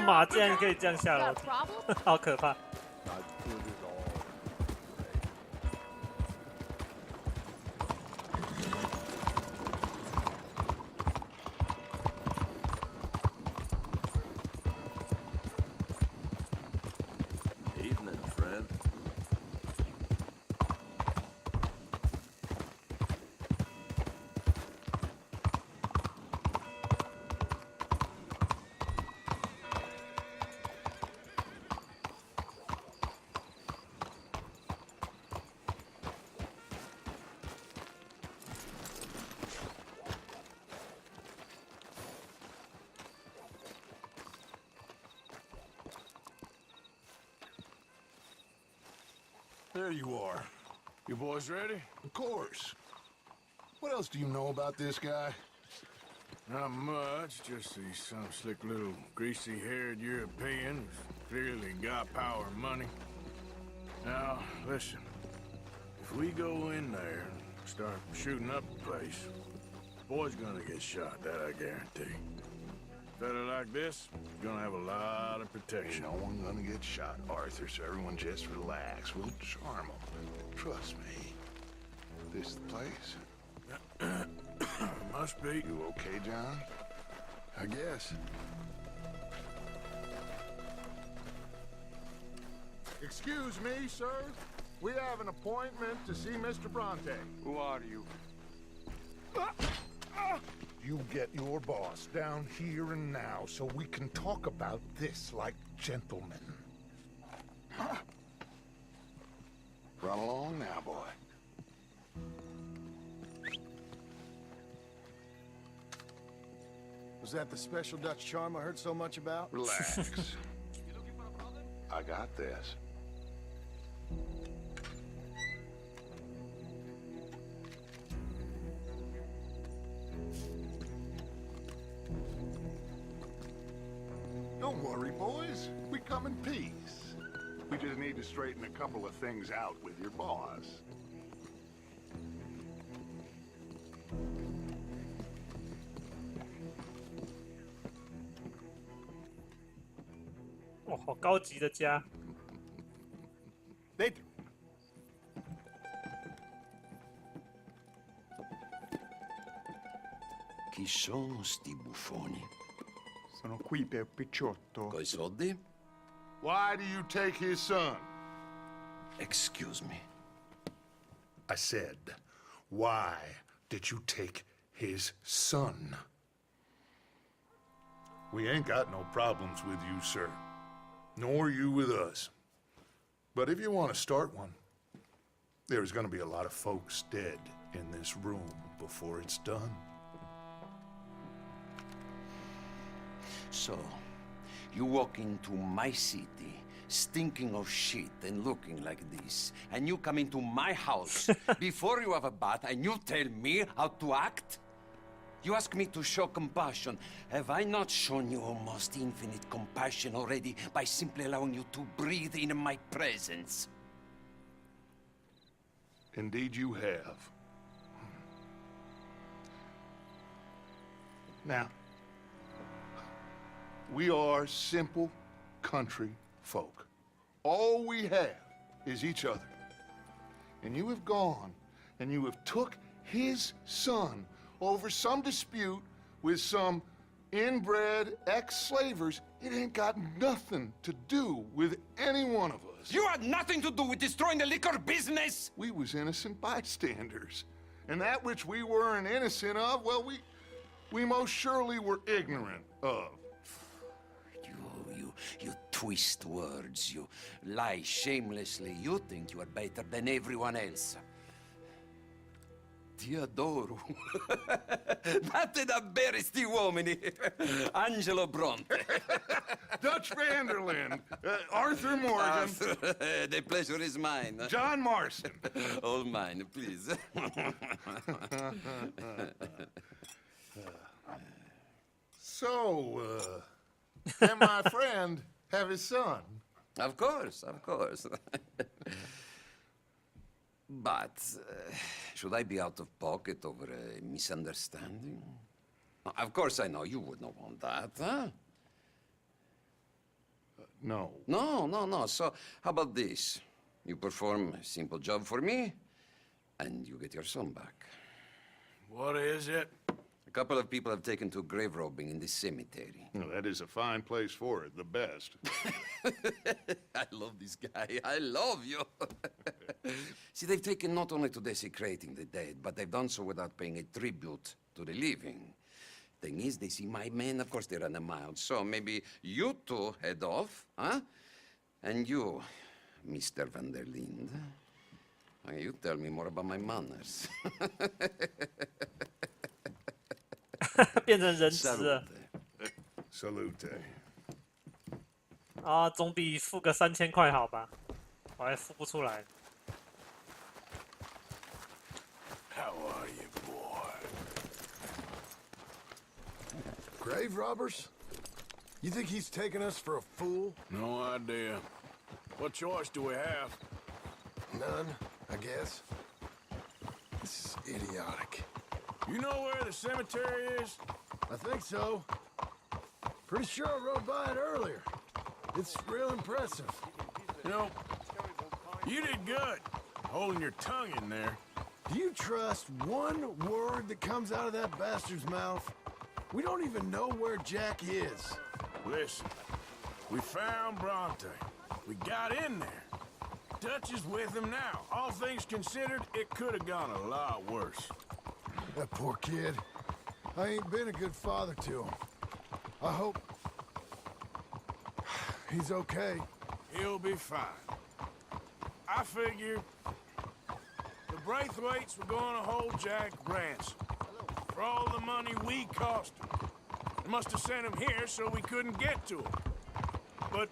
马竟然可以这样下楼，好可怕！There you are. You boys ready? Of course. What else do you know about this guy? Not much, just he's some slick little greasy-haired European who's clearly got power and money. Now, listen. If we go in there and start shooting up the place, the boy's gonna get shot, that I guarantee. A fella like this is gonna have a lot of protection. Ain't no one gonna get shot, Arthur, so everyone just relax. We'll charm them. Trust me. This the place? Must be. You okay, John? I guess. Excuse me, sir. We have an appointment to see Mr. Bronte. Who are you? You get your boss down here and now so we can talk about this like gentlemen. Run along now, boy. Was that the special Dutch charm I heard so much about? Relax. I got this. Don't worry, boys. We come in peace. We just need to straighten a couple of things out with your boss.哇，好高级的家。 Dentro. Chi sono sti buffoni? Sono qui per Picciotto. Coi soldi? Why do you take his son? Excuse me. I said, why did you take his son? We ain't got no problems with you, sir. Nor you with us. But if you want to start one, there's gonna be a lot of folks dead in this room before it's done. So, you walk into my city, stinking of shit and looking like this, and you come into my house before you have a bath and you tell me how to act? You ask me to show compassion. Have I not shown you almost infinite compassion already by simply allowing you to breathe in my presence? Indeed you have. Now, we are simple country folk. All we have is each other. And you have gone and you have took his son over some dispute with some inbred ex-slavers. It ain't got nothing to do with any one of us. You had nothing to do with destroying the liquor business! We was innocent bystanders. And that which we weren't innocent of, well, we most surely were ignorant of. You twist words, you lie shamelessly, you think you are better than everyone else. Ti adoro. Date da bere sti uomini. Angelo Bronte. Dutch Vanderlyn, Arthur Morgan, The pleasure is mine. John Marston. All mine, please. So, can my friend have his son? Of course, of course. But, should I be out of pocket over a misunderstanding? Of course I know you would not want that, huh? No. No. So, how about this? You perform a simple job for me, and you get your son back. What is it? A couple of people have taken to grave robbing in this cemetery. Well, that is a fine place for it, the best. I love this guy. I love you. See, they've taken not only to desecrating the dead, but they've done so without paying a tribute to the living. Thing is, they see my men, of course they run a mile. So maybe you two head off, huh? And you, Mr. Van der Linde, you tell me more about my manners. 变成人质了 Salute. 啊，总比付个3000块好吧？我还付不出来。 How are you, boy? Grave robbers? You think he's taking us for a fool? No idea. What choice do we have? None, I guess. This is idiotic. You know where the cemetery is? I think so. Pretty sure I rode by it earlier. It's real impressive. You know, you did good holding your tongue in there. Do you trust one word that comes out of that bastard's mouth? We don't even know where Jack is. Listen, we found Bronte. We got in there. Dutch is with him now. All things considered, it could have gone a lot worse. That poor kid. I ain't been a good father to him. I hope he's okay. He'll be fine. I figured the Braithwaites were going to hold Jack ransom for all the money we cost him. They must have sent him here so we couldn't get to him. But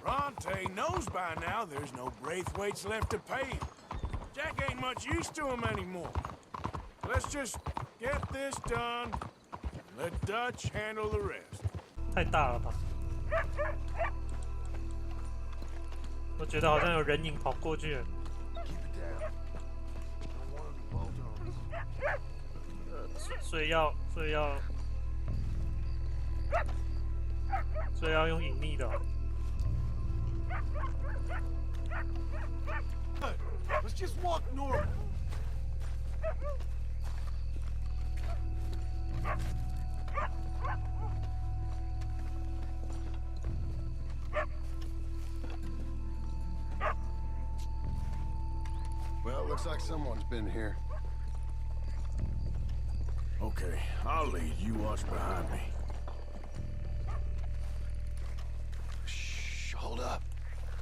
Bronte knows by now there's no Braithwaites left to pay him. Jack ain't much use to him anymore. Let's just get this done and let Dutch handle the rest. 太大了吧？我觉得好像有人影跑过去了。 Keep it down. Don't want him to bolt on us. 所以要用隐秘的哦。 Let's just walk normal. Well, looks like someone's been here. Okay, I'll lead. You watch behind me. Shh, hold up.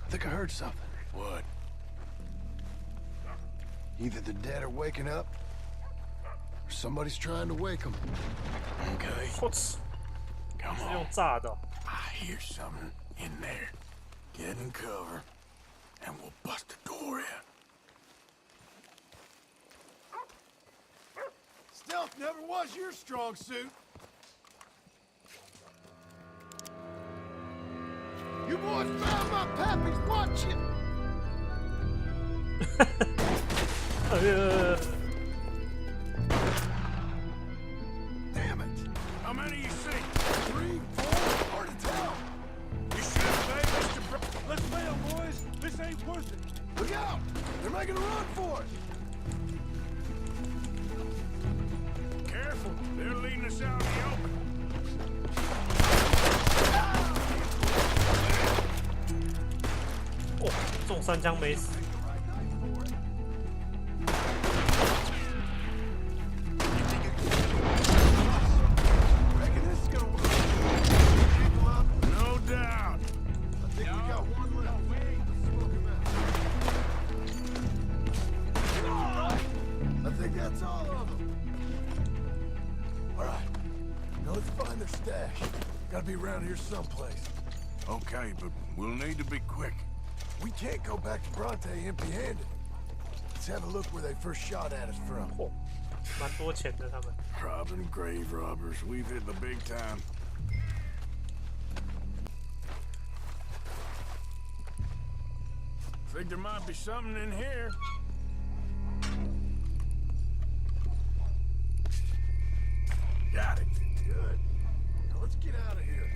I think I heard something. What? Either the dead are waking up, or somebody's trying to wake them. Okay, 我操， come 是 on. 用炸的哦。 I hear something in there. Get in cover, and we'll bust the door in. Stealth never was your strong suit. You boys found my pappy's watching. Damn it. How many you see? 3, 4, hard to tell. You should say, Mr. Let's fail, boys. This ain't worth it. Look out! They're making a run for it. Careful, they're leading us out in the open. 哦，中3枪没死。 Reckon this is gonna work. People up. No doubt. I think we got one left. Let's smoke him out. I think that's all of them. All right. Now let's find their stash. Gotta be around here someplace. Okay, but we'll need to be quick. We can't go back to Bronte empty-handed. Let's have a look where they first shot at us from. 嚯，蛮多钱的他们。 Robbing grave robbers, we've hit the big time. Think there might be something in here. Got it. Good. Now let's get out of here.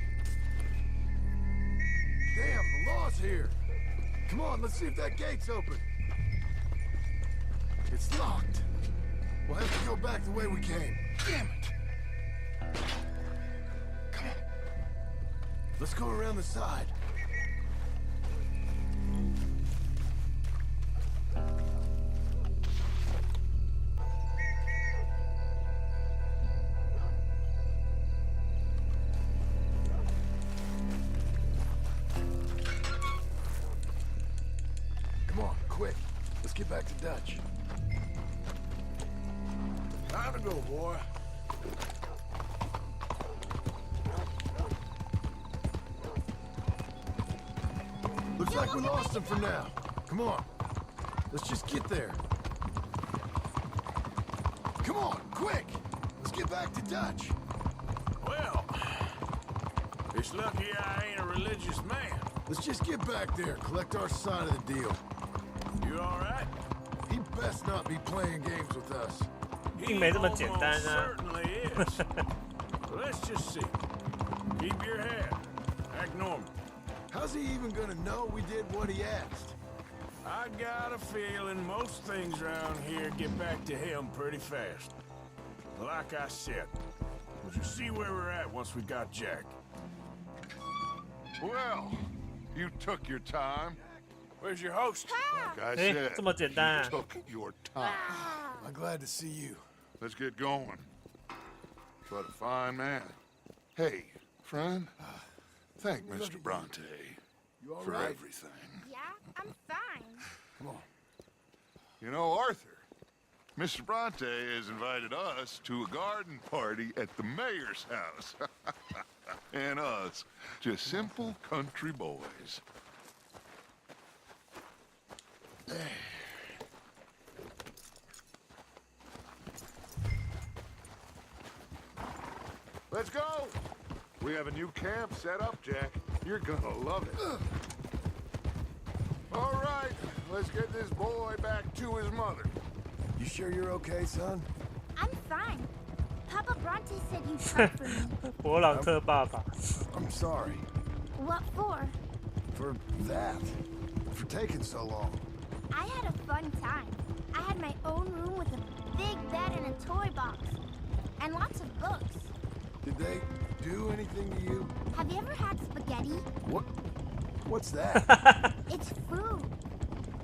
Damn, the law's here. Come on, let's see if that gate's open. It's locked. We'll have to go back the way we came. Damn it. Come on. Let's go around the side. Come on, quick. Let's get back to Dutch. Time to go, boy. Looks like we lost him for now. Come on. Let's just get there. Come on, quick! Let's get back to Dutch. Well, it's lucky I ain't a religious man. Let's just get back there, collect our side of the deal. You all right? He best not be playing games with us. 并没这么简单 Almost 啊。 certainly is. Let's just see. Keep your head. Act normal. How's he even gonna know we did what he asked? I got a feeling most things around here get back to him pretty fast. Like I said, we'll just see where we're at once we got Jack. Well, you took your time. Where's your host? Like I 哎， said, 这么简单 you 啊？ took your time. I'm glad to see you. Let's get going. What a fine man. Hey, friend, thank Mr. Bronte You all for right? everything. Yeah, I'm fine. Come on. You know, Arthur, Mr. Bronte has invited us to a garden party at the mayor's house. And us, just simple country boys. Let's go! We have a new camp set up, Jack. You're gonna love it. All right, let's get this boy back to his mother. You sure you're okay, son? I'm fine. Papa Bronte said you'd come for me. 勃朗特爸爸。 I'm sorry. What for? For that. For taking so long. I had a fun time. I had my own room with a big bed and a toy box. And lots of books. Did they do anything to you? Have you ever had spaghetti? What? What's that? It's food.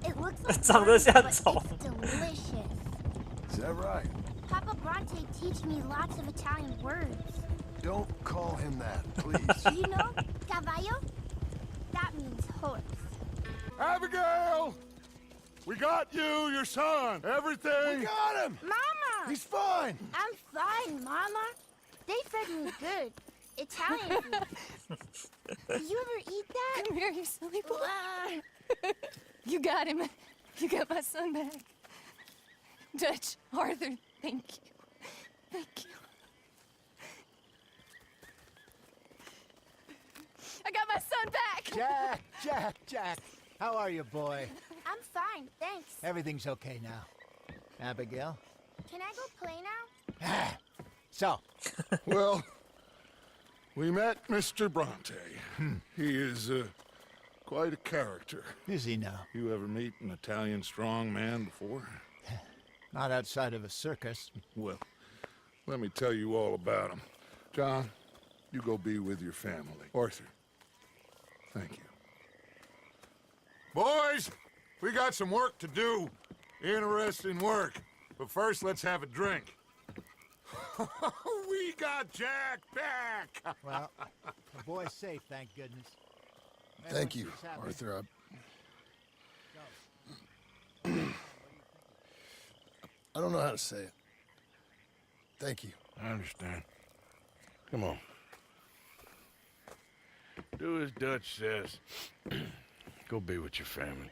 It looks like 长得像 fun, but 虫。 it's delicious. Is that right? Papa Bronte teach me lots of Italian words. Don't call him that, please. Do you know cavallo? That means horse. Abigail! We got you, your son, everything. We got him! Mama! He's fine! I'm fine, Mama. They fed me good. Italian food. Did you ever eat that? Come here, you silly boy. You got him. You got my son back. Dutch, Arthur, thank you. Thank you. I got my son back! Jack. How are you, boy? I'm fine, thanks. Everything's okay now. Abigail? Can I go play now? So, Well, we met Mr. Bronte. He is quite a character. is he now? You ever meet an Italian strong man before? Not outside of a circus. Well, let me tell you all about him. John, you go be with your family. Arthur, thank you. Boys, we got some work to do. Interesting work. But first, let's have a drink. We got Jack back! Well, the boy's safe, thank goodness. Thank you, Everyone's happy. Arthur. I don't know how to say it. Thank you. I understand. Come on. Do as Dutch says. Go be with your family.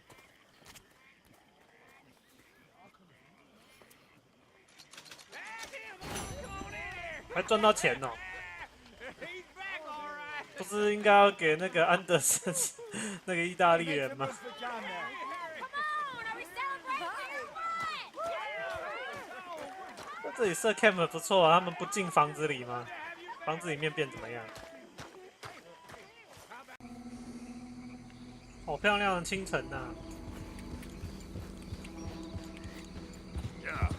还赚到钱哦。不是应该要给那个安德森那个意大利人吗？ Come on, are we celebrating or what? 这里设 camp 不错啊，他们不进房子里吗？房子里面变怎么样？好漂亮的清晨呐、啊！ Yeah.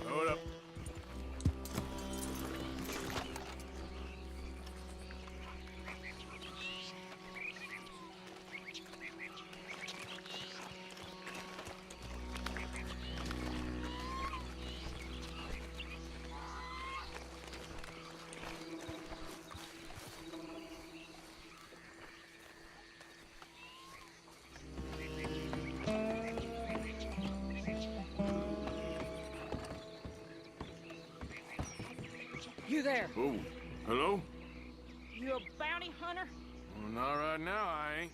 Hold up. You there? Oh, hello? You a bounty hunter? Well, not right now, I ain't.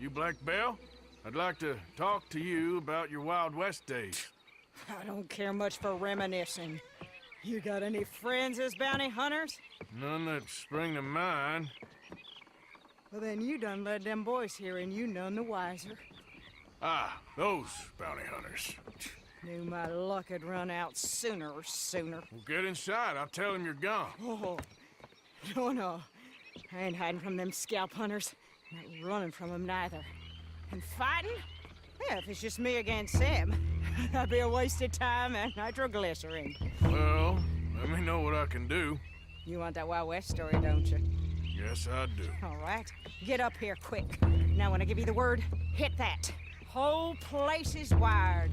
You Black Belle? I'd like to talk to you about your Wild West days. I don't care much for reminiscing. You got any friends as bounty hunters? None that spring to mind. Well, then you done led them boys here and you none the wiser. Ah, those bounty hunters. Knew my luck had run out sooner or sooner. Well, get inside. I'll tell them you're gone. Oh, no. I ain't hiding from them scalp hunters. Not running from them neither. And fighting? Yeah, if it's just me against them, that'd be a waste of time and nitroglycerin. Well, let me know what I can do. You want that Wild West story, don't you? Yes, I do. All right. Get up here quick. Now, when I give you the word, hit that. Whole place is wired.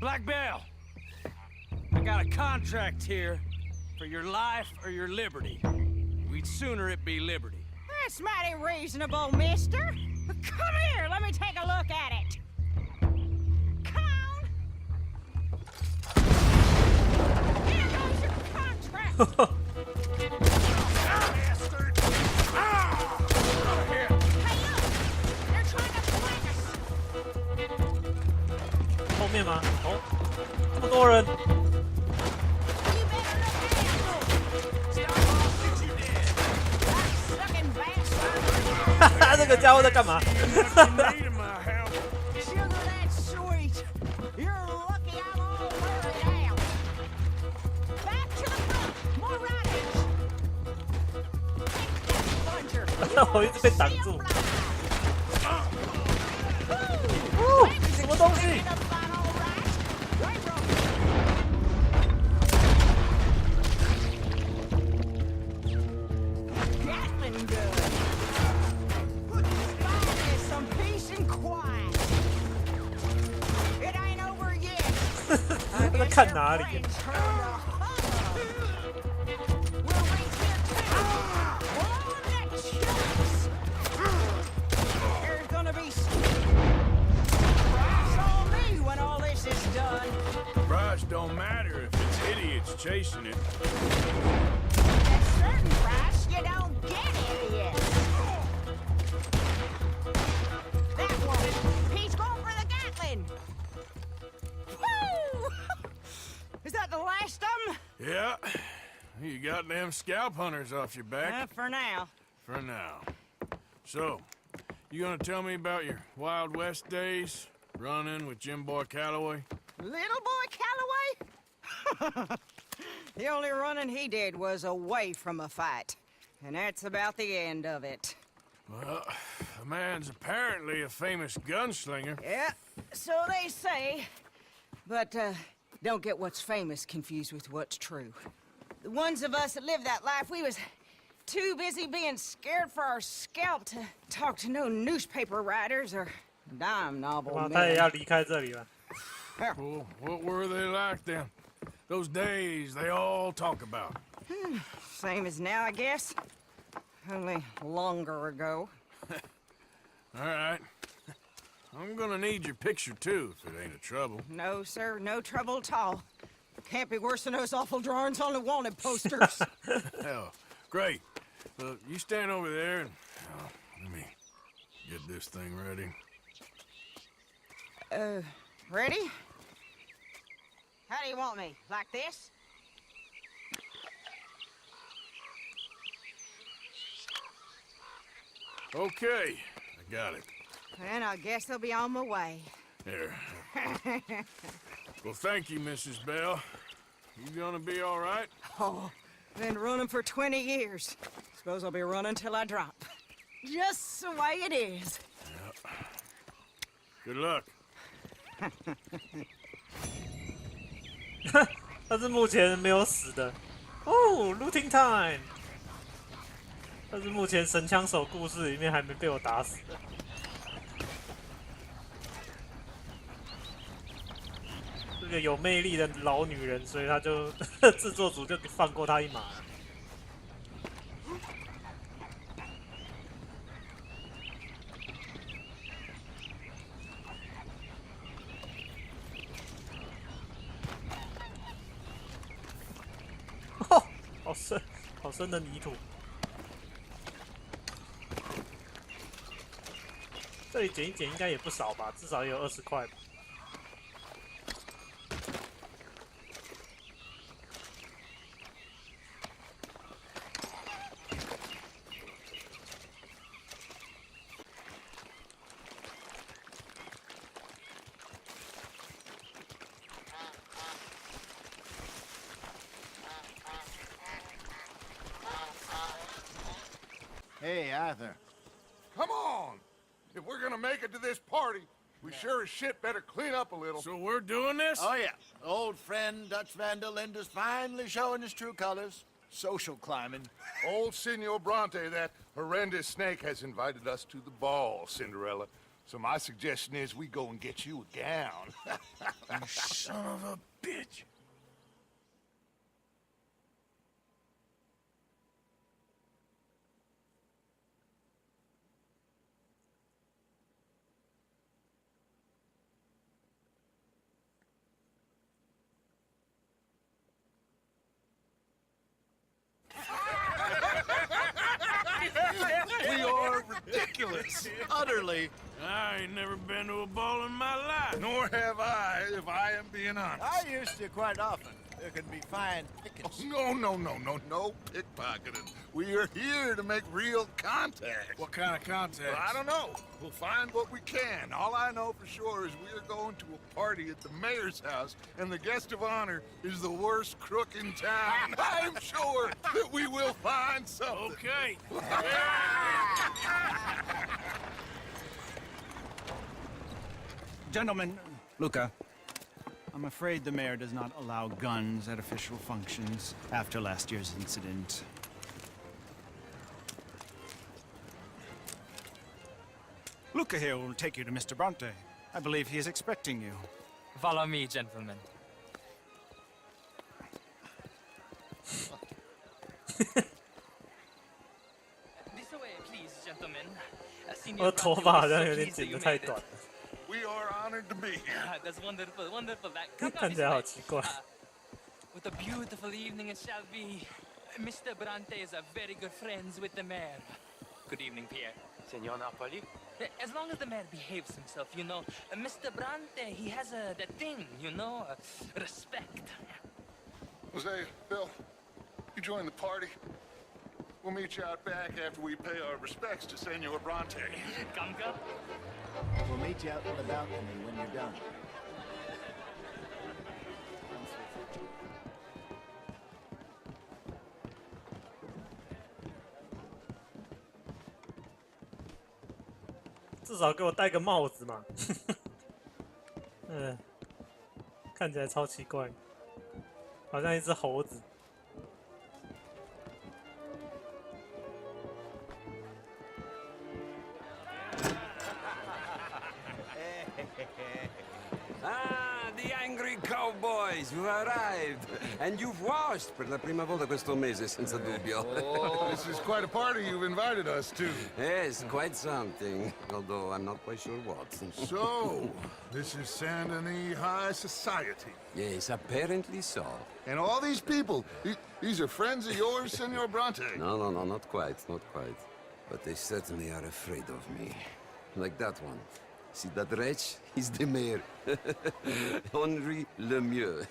Black Belle, I got a contract here for your life or your liberty. We'd sooner it be liberty. That's mighty reasonable, mister. Come here, let me take a look at it. Come on. Here goes your contract. Hey, look, they're trying to flank us. 后面吗？哦，这么多人！ You better look out. Stop off what you did. Sucking bastard. 哈哈，这个家伙在干嘛？ Need my help. Sugar, that's sweet. You're lucky I'm all wearing out. Back to the front. More riders. Take that plunger. 我一直被挡住。什么东西？ Gatling gun. Finally, some peace and quiet. It ain't over yet. 他在看哪里？ There's gonna be price on me when all this is done. Price don't matter if it's idiots chasing it. At certain price, you don't get idiots. That one, he's going for the Gatling. Woo! Is that the last of them? Yeah. You got them scalp hunters off your back. For now. For now. So, you gonna tell me about your Wild West days? Running with Jim Boy Calloway? Little boy Calloway? The only running he did was away from a fight. And that's about the end of it. Well, the man's apparently a famous gunslinger. Yeah, so they say. But, don't get what's famous confused with what's true. The ones of us that lived that life, we was too busy being scared for our scalp to talk to no newspaper writers or dime novel 哇，他也 men. 要离开这里了。 Well, what were they like then? Those days they all talk about. Same as now, I guess. Only longer ago. All right. I'm gonna need your picture too, if it ain't a trouble. No, sir, no trouble at all. Can't be worse than those awful drawings on the wanted posters. Hell, great. You stand over there and let me get this thing ready. Ready? How do you want me? Like this? Okay, I got it. Then I guess I'll be on my way. Here. Well, thank you, Mrs. Bell. You gonna be all right? Oh, been running for 20 years. Suppose I'll be running till I drop. Just the way it is. Yep. Good luck. 他是目前没有死的。哦，looting time。他是目前神枪手故事里面还没被我打死的。这个有魅力的老女人，所以他就制作组就放过他一马了。哦，好深，好深的泥土。这里捡一捡应该也不少吧，至少也有20块吧。Hey, Arthur. Come on! If we're gonna make it to this party, we sure as shit better clean up a little. So we're doing this? Oh, yeah. Old friend Dutch Van der Linde's finally showing his true colors. Social climbing. Old Senor Bronte, that horrendous snake, has invited us to the ball, Cinderella. So my suggestion is we go and get you a gown. You son of a bitch. We are ridiculous. Utterly. I ain't never been to a ball in my life. Nor have I, if I am being honest. I used to quite often. There can be fine pickings. No pickpocketing. We are here to make real contact. What kind of contact? Well, I don't know. We'll find what we can. All I know for sure is we are going to a party at the mayor's house, and the guest of honor is the worst crook in town. I'm sure that we will find something. Okay. Gentlemen, Luca, I'm afraid the mayor does not allow guns at official functions after last year's incident. Luca here will take you to Mr. Bronte. I believe he is expecting you. Follow me, gentlemen. This way, please, gentlemen. 我的头发好像有点剪得太短了。 We are honored to be here. That's wonderful, wonderful. Come 看起来好奇怪。 What a beautiful evening it shall be. Mr. Bronte is a very good friends with the mayor. Good evening, Pierre. Senor Napoli? As long as the mayor behaves himself, you know. Mr. Bronte, he has that thing, you know, respect. Jose, Bill, you join the party. We'll meet you out back after we pay our respects to Senor Bronte. Come. We'll meet you out in the balcony when you're done. 至少给我戴个帽子嘛。看起来超奇怪，好像一只猴子。The angry cowboys who arrived. And you've washed per la prima volta questo mese, senza dubbio. Oh, this is quite a party you've invited us to. Yes, quite something. Although I'm not quite sure what. So, this is Saint Denis High Society. Yes, apparently so. And all these people, these are friends of yours, Senor Bronte? No, not quite, not quite. But they certainly are afraid of me. like that one. See that wretch? He's the mayor. Henri Lemieux.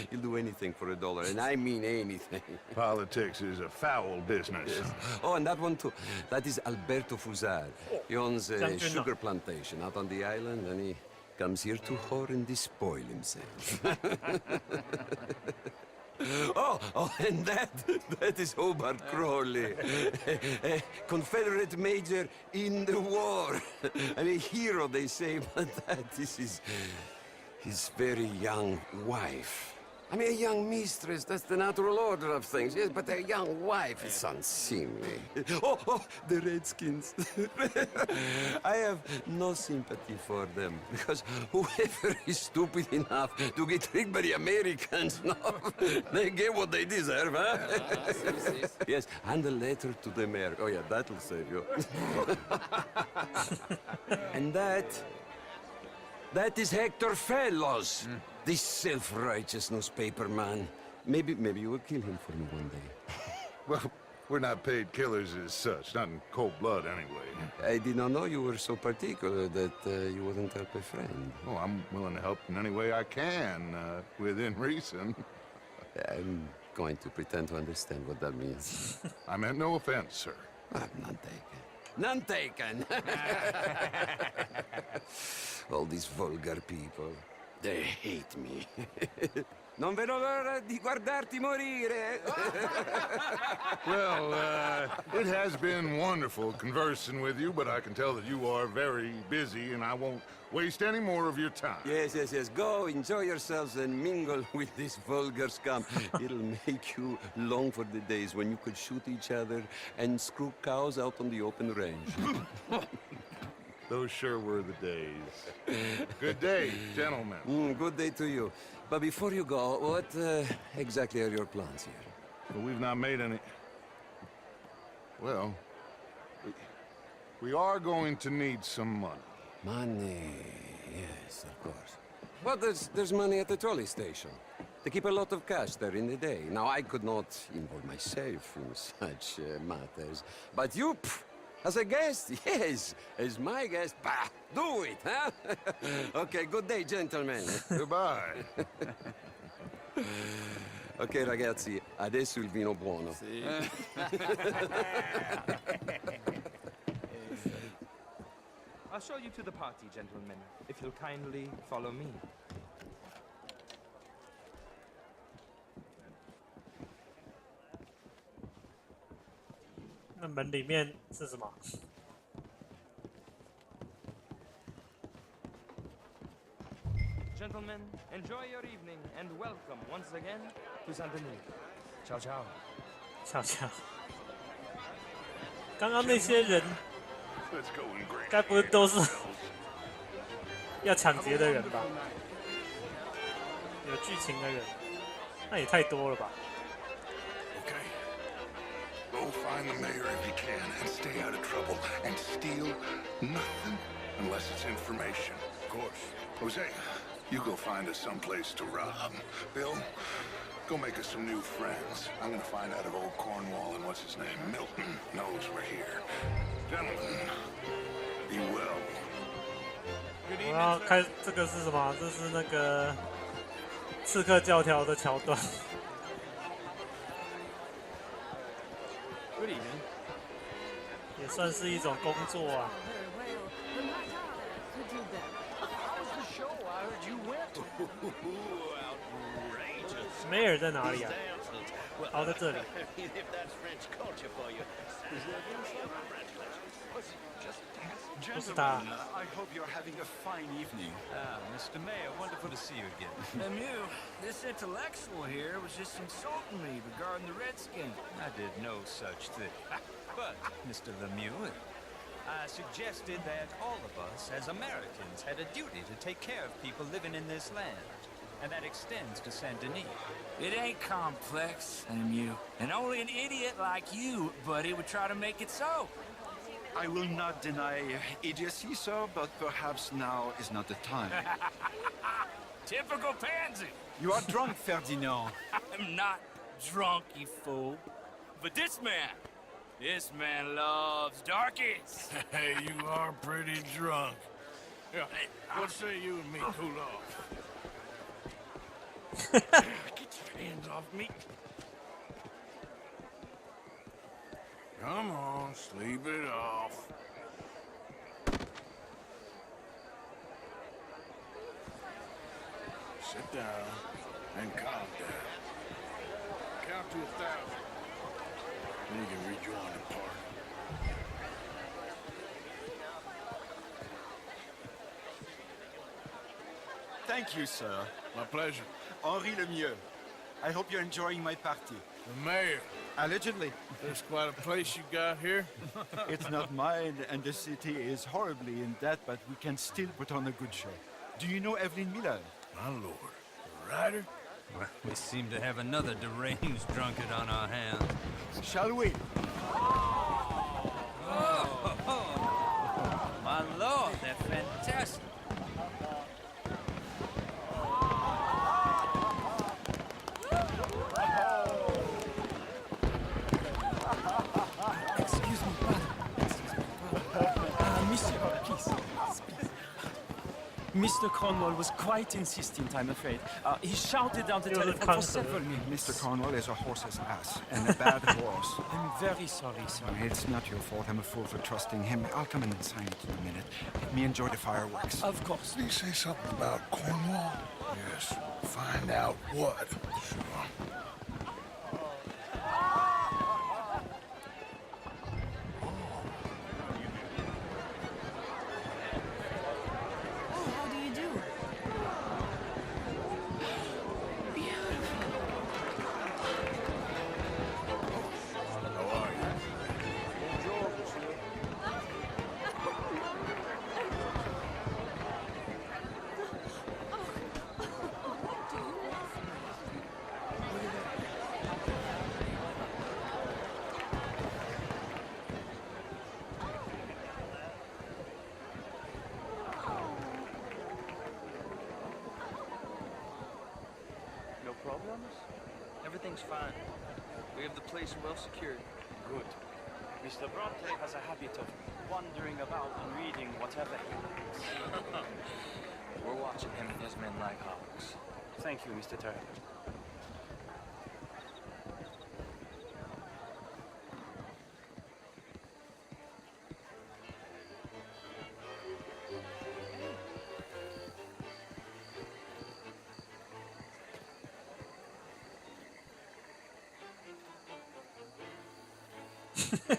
He'll do anything for $1, and I mean anything. Politics is a foul business. Yes. Oh, and that one too. That is Alberto Fusar. He owns a sugar plantation out on the island, and he comes here to whore and despoil himself. Oh, and that is Hobart Crawley, a Confederate major in the war, and a hero, they say, but that is his very young wife. I mean, a young mistress, that's the natural order of things, yes, but a young wife is unseemly. Oh, the Redskins. I have no sympathy for them, because whoever is stupid enough to get tricked by the Americans, no, they get what they deserve, huh? Yes, and a letter to the mayor. Oh, yeah, that'll save you. And that is Hector Fellows. This self-righteous newspaper man. Maybe you will kill him for me one day. Well, we're not paid killers as such, not in cold blood anyway. I did not know you were so particular that you wouldn't help a friend. Oh, I'm willing to help in any way I can, within reason. I'm going to pretend to understand what that means. I meant no offense, sir. None taken. None taken! All these vulgar people. They hate me. Non vedo l'ora di guardarti morire. Well, it has been wonderful conversing with you, but I can tell that you are very busy, and I won't waste any more of your time. Yes. Go, enjoy yourselves, and mingle with this vulgar scum. It'll make you long for the days when you could shoot each other and screw cows out on the open range. Those sure were the days. Good day, gentlemen. Good day to you. But before you go, what exactly are your plans here? Well, we've not made any... Well, we are going to need some money. Money, yes, of course. Well, there's money at the trolley station. They keep a lot of cash there in the day. Now, I could not involve myself in such matters. But you... As a guest? Yes. As my guest? Bah! Do it, huh? Okay, good day, gentlemen. Goodbye. Ok, ragazzi, adesso il vino buono. Sì. I'll show you to the party, gentlemen, if you'll kindly follow me.那门里面是什么？ Gentlemen, enjoy your evening and welcome once again to Saint Denis. Ciao, ciao. 瞧瞧，刚刚那些人，该不会都是要抢劫的人吧？有剧情的人，那也太多了吧？ Go find the mayor if you can and stay out of trouble and steal nothing unless it's information. Of course. Jose, you go find us someplace to rob. Bill, go make us some new friends. I'm gonna find out if old Cornwall and what's his name, Milton, knows we're here. Gentlemen, be well. 我要开这个是什么？这是那个刺客教条的桥段。 Good evening. 也算是一种工作啊。梅尔在哪里啊？哦，在这里。不是他。 I hope you're having a fine evening. Mr. Mayor, wonderful to see you again. Lemieux, this intellectual here was just insulting me regarding the Redskins. I did no such thing. But, Mr. Lemieux, I suggested that all of us as Americans had a duty to take care of people living in this land. And that extends to Saint Denis. It ain't complex, Lemieux. And only an idiot like you, buddy, would try to make it so. I will not deny idiocy, sir, but perhaps now is not the time. Typical pansy. You are drunk, Ferdinand. I'm not drunk, you fool. But this man, This man loves darkies. Hey, you are pretty drunk. Yeah, what say you and me cool off? Get your hands off me. Come on, sleep it off. Sit down and calm down. Count to 1,000. Then you can rejoin the party. Thank you, sir. My pleasure. Henri Lemieux. I hope you're enjoying my party. The mayor. Allegedly. There's quite a place you got here. It's not mine, and the city is horribly in debt, but we can still put on a good show. Do you know Evelyn Miller? My lord. The writer? Well, we seem to have another deranged drunkard on our hands. Shall we? Oh, my lord, they're fantastic. Excuse me, brother. Monsieur, please. Mr. Cornwall was quite insistent, I'm afraid. He shouted down the telephone for several minutes. Mr. Cornwall is a horse's ass, and a bad horse. I'm very sorry, sir. It's not your fault. I'm a fool for trusting him. I'll come in and sign it in a minute. Let me enjoy the fireworks. Of course. Did he say something about Cornwall? Yes. Find out what. Sure. How do you do? How are you? No problems? Everything's fine. We have the place well secured. Good. Mr. Bronte has a habit of wandering about and reading whatever he likes. We're watching him and his men like hawks. Thank you, Mr. Turner.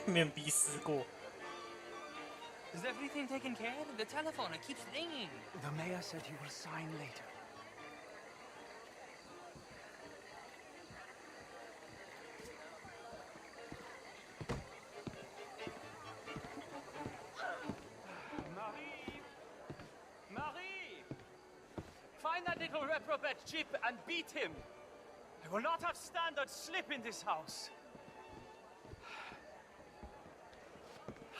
面壁思过。 Is everything taken care of? The telephone, it keeps ringing. The mayor said he will sign later. Marie! Marie! Find that little reprobate Chip and beat him. I will not have standard slip in this house.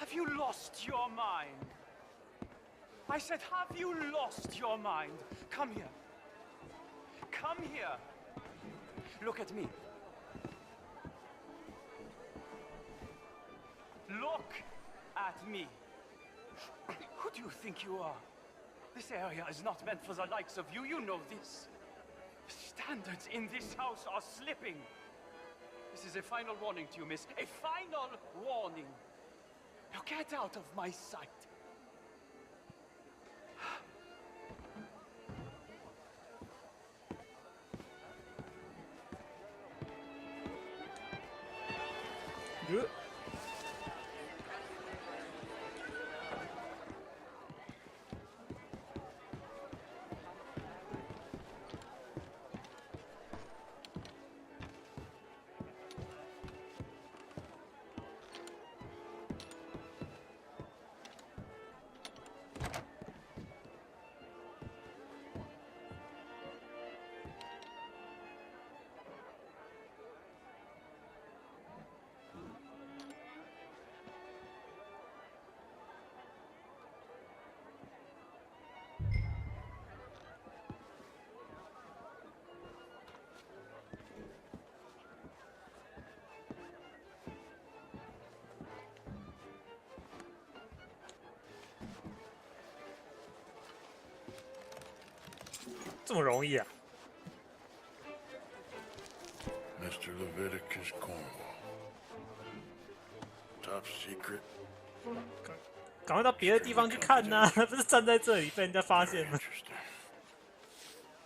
Have you lost your mind? I said, have you lost your mind? Come here. Come here. Look at me. Look at me. Who do you think you are? This area is not meant for the likes of you. You know this. Standards in this house are slipping. This is a final warning to you, miss. A final warning. Now get out of my sight. 这么容易啊 Mr. Leviticus Cornwall. Top secret. 赶快到别的地方去看呐、不是站在这里被人家发现吗？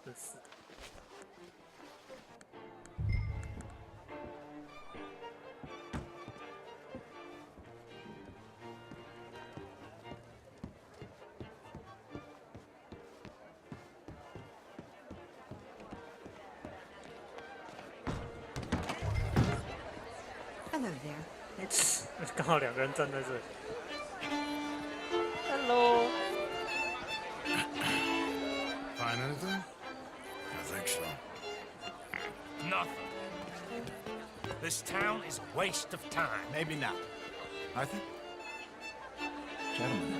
真是。Hello there. 刚好两个人站在这里。Hello. Find anything? I think so. Nothing. This town is a waste of time. Maybe not. I think. Gentlemen,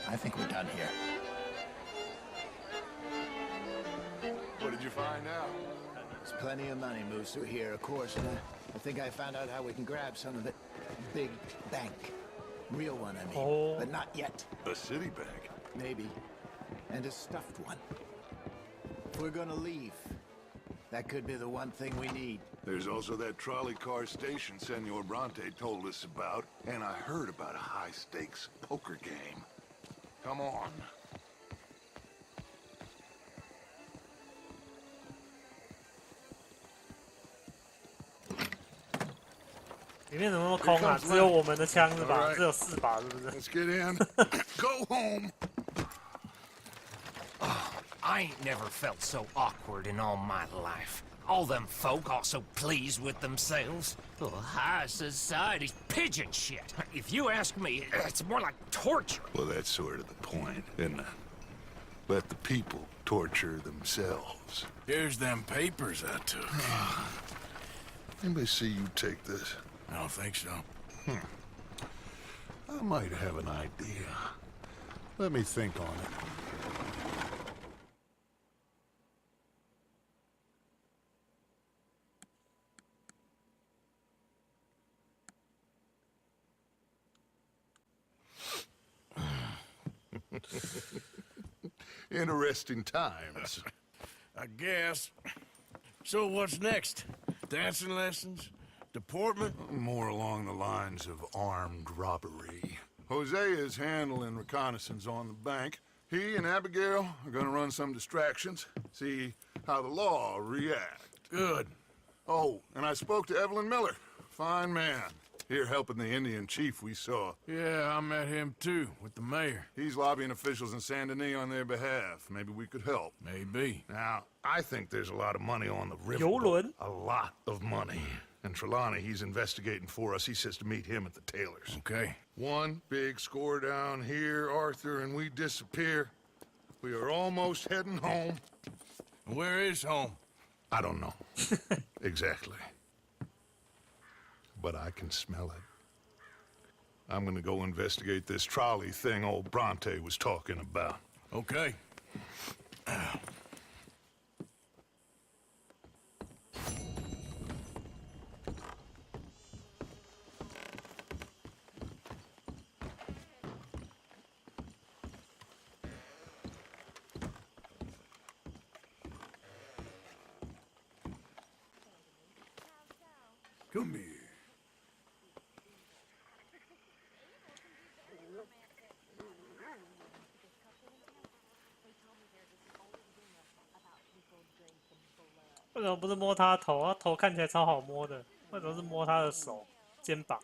I think we're done here. What did you find out? There's plenty of money moves through here, of course, and I think I found out how we can grab some of it. Big bank. Real one, I mean. But not yet. A city bank? Maybe. And a stuffed one. If we're gonna leave, that could be the one thing we need. There's also that trolley car station Senor Bronte told us about, and I heard about a high-stakes poker game. Come on. 里面怎么那么空啊？只有我们的枪是吧？只有4把，是不是 Let's get in. Go home. I ain't never felt so awkward in all my life. All them folk all so pleased with themselves. Oh, high society's pigeon shit. If you ask me, it's more like torture. Well, that's sort of the point, isn't it? Let the people torture themselves. Here's them papers I took. Anybody see you take this? I don't think so. I might have an idea. Let me think on it. Interesting times. I guess. So what's next? Dancing lessons? Deportment? More along the lines of armed robbery. Jose is handling reconnaissance on the bank. He and Abigail are gonna run some distractions, see how the law react. Good. Oh, and I spoke to Evelyn Miller. Fine man. Here helping the Indian chief we saw. Yeah, I met him too, with the mayor. He's lobbying officials in Saint Denis on their behalf. Maybe we could help. Maybe. Now, I think there's a lot of money on the river. Yolen. A lot of money. And Trelawney, he's investigating for us. He says to meet him at the Taylor's. Okay. One big score down here, Arthur, and we disappear. We are almost heading home. Where is home? I don't know. Exactly. But I can smell it. I'm gonna go investigate this trolley thing old Bronte was talking about. Okay. Come here.为什么不是摸他的头？他头看起来超好摸的，为什么是摸他的手、肩膀？